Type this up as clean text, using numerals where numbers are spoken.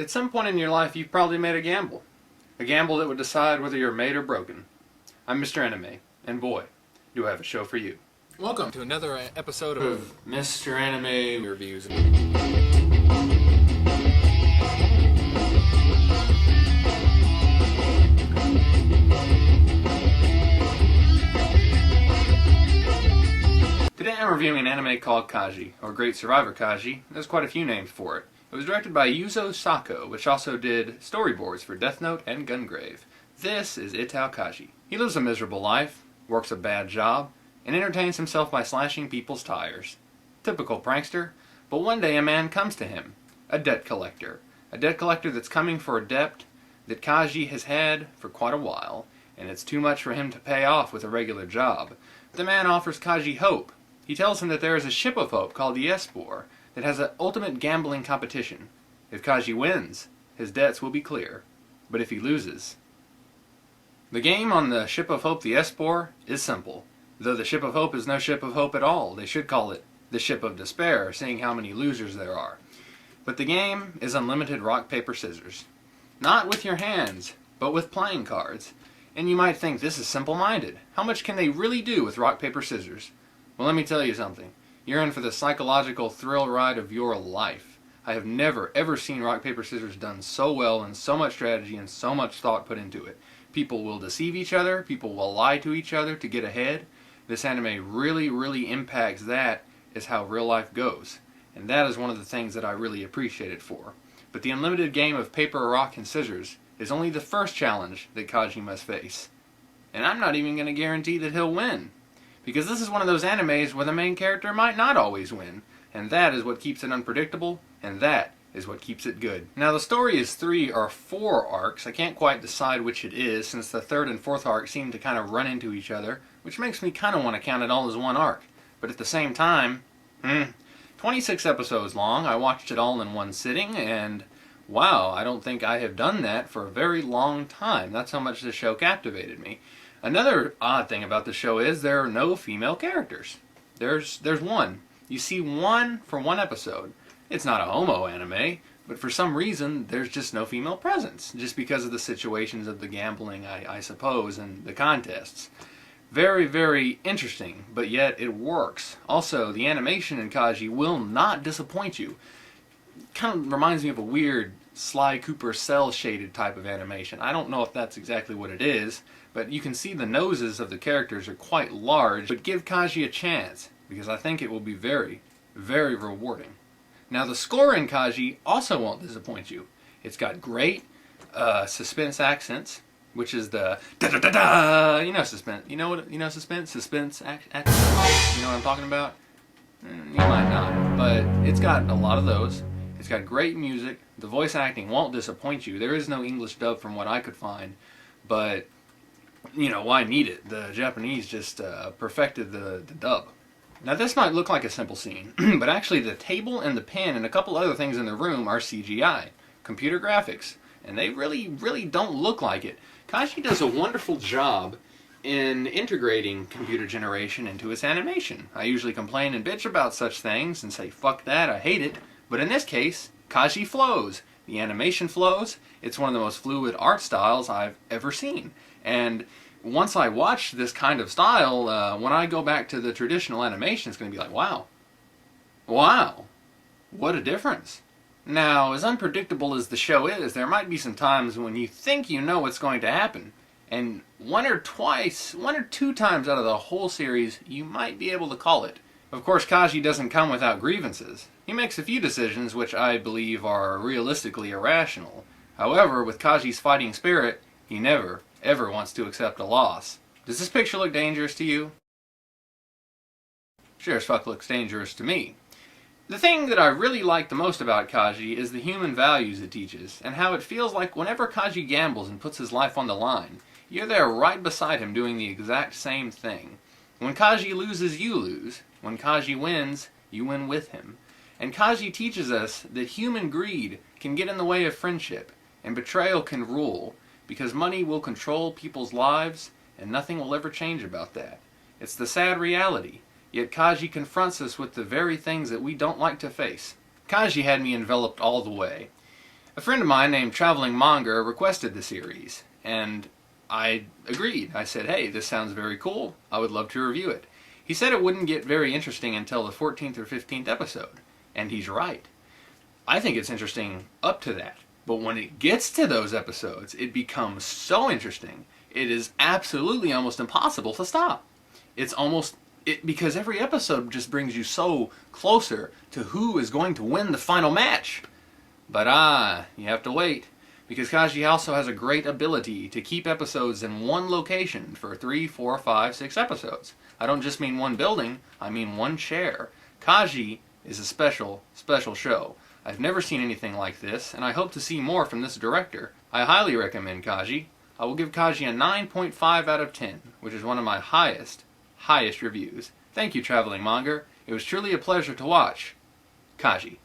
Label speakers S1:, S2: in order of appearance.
S1: At some point in your life, you've probably made a gamble. A gamble that would decide whether you're made or broken. I'm Mr. Anime, and boy, do I have a show for you.
S2: Welcome to another episode of
S1: Mr. Anime Reviews. Today I'm reviewing an anime called Kaiji, or Great Survivor Kaiji. There's quite a few names for it. It was directed by Yuzo Sako, which also did storyboards for Death Note and Gungrave. This is Itao Kaiji. He lives a miserable life, works a bad job, and entertains himself by slashing people's tires. Typical prankster, but one day a man comes to him, a debt collector. A debt collector that's coming for a debt that Kaiji has had for quite a while, and it's too much for him to pay off with a regular job. The man offers Kaiji hope. He tells him that there is a ship of hope called the Espor that has an ultimate gambling competition. If Kaiji wins, his debts will be clear, but if he loses... The game on the ship of hope, the Espor, is simple. Though the ship of hope is no ship of hope at all, they should call it the ship of despair, seeing how many losers there are. But the game is unlimited rock, paper, scissors. Not with your hands, but with playing cards. And you might think this is simple-minded. How much can they really do with rock, paper, scissors? Well, let me tell you something. You're in for the psychological thrill ride of your life. I have never, ever seen rock, paper, scissors done so well, and so much strategy and so much thought put into it. People will deceive each other. People will lie to each other to get ahead. This anime really, really impacts that as how real life goes. And that is one of the things that I really appreciate it for. But the unlimited game of paper, rock, and scissors is only the first challenge that Kaiji must face. And I'm not even going to guarantee that he'll win. Because this is one of those animes where the main character might not always win. And that is what keeps it unpredictable, and that is what keeps it good. Now the story is 3 or 4 arcs. I can't quite decide which it is, since the 3rd and 4th arc seem to kind of run into each other, which makes me kind of want to count it all as one arc. But at the same time, 26 episodes long. I watched it all in one sitting, and wow, I don't think I have done that for a very long time. That's how much the show captivated me. Another odd thing about the show is there are no female characters. There's one. You see one for one episode. It's not a homo anime, but for some reason there's just no female presence, just because of the situations of the gambling, I suppose, and the contests. Very, very interesting, but yet it works. Also, the animation in Kaiji will not disappoint you. Kind of reminds me of a weird Sly Cooper cel-shaded type of animation. I don't know if that's exactly what it is, but you can see the noses of the characters are quite large. But give Kaiji a chance, because I think it will be very, very rewarding. Now the score in Kaiji also won't disappoint you. It's got great suspense accents, which is the da-da-da-da, you know suspense. You know what, suspense? Suspense accents? You know what I'm talking about? You might not, but it's got a lot of those. It's got great music. The voice acting won't disappoint you. There is no English dub from what I could find, but you know, why need it? The Japanese just perfected the dub. Now this might look like a simple scene, but actually the table and the pen and a couple other things in the room are CGI, computer graphics, and they really, really don't look like it. Kaiji does a wonderful job in integrating computer generation into his animation. I usually complain and bitch about such things and say, fuck that, I hate it, but in this case, Kaiji flows. The animation flows. It's one of the most fluid art styles I've ever seen. And once I watch this kind of style, when I go back to the traditional animation, it's going to be like, wow. Wow. What a difference. Now, as unpredictable as the show is, there might be some times when you think you know what's going to happen. And one or two times out of the whole series, you might be able to call it. Of course, Kaiji doesn't come without grievances. He makes a few decisions which I believe are realistically irrational. However, with Kaji's fighting spirit, he never, ever wants to accept a loss. Does this picture look dangerous to you? Sure as fuck looks dangerous to me. The thing that I really like the most about Kaiji is the human values it teaches, and how it feels like whenever Kaiji gambles and puts his life on the line, you're there right beside him doing the exact same thing. When Kaiji loses, you lose. When Kaiji wins, you win with him. And Kaiji teaches us that human greed can get in the way of friendship, and betrayal can rule, because money will control people's lives, and nothing will ever change about that. It's the sad reality, yet Kaiji confronts us with the very things that we don't like to face. Kaiji had me enveloped all the way. A friend of mine named Traveling Manga requested the series, and I agreed. I said, hey, this sounds very cool. I would love to review it. He said it wouldn't get very interesting until the 14th or 15th episode, and he's right. I think it's interesting up to that, but when it gets to those episodes, it becomes so interesting. It is absolutely almost impossible to stop. Because every episode just brings you so closer to who is going to win the final match. But you have to wait, because Kaiji also has a great ability to keep episodes in one location for 3, 4, 5, 6 episodes. I don't just mean one building, I mean one chair. Kaiji is a special, special show. I've never seen anything like this, and I hope to see more from this director. I highly recommend Kaiji. I will give Kaiji a 9.5 out of 10, which is one of my highest reviews. Thank you, Traveling Manga. It was truly a pleasure to watch. Kaiji.